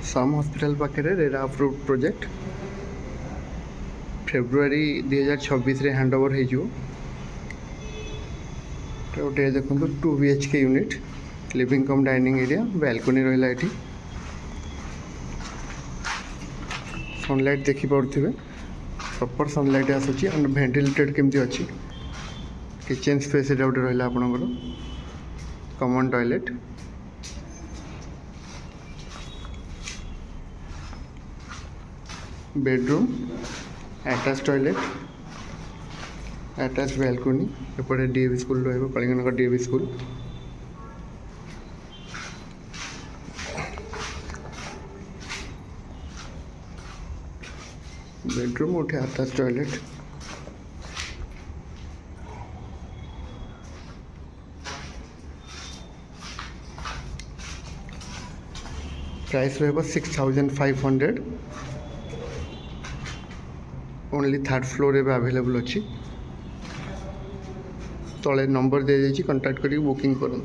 सम hospital पाखे RERA approve project February 2026 hand over हो गोटे देखो 2 BHK unit living cum dining area balcony रहा ये सनलाइट देखिपे प्रॉपर सनलाइट आसूची एंड वेंटिलेटेड केमती अच्छी किचन स्पेस एटा गोटे रहा आपंकर common toilet bedroom attach toilet attach balcony एपटे DAV स्कूल रहा कलिंगनगर DAV स्कूल बेडरूम उठे अटैच टॉयलेट प्राइस रहा 6500 ओनली थर्ड फ्लोर एवं अवेलेबल अच्छी तले नंबर दे कांटेक्ट करी बुकिंग करूँ।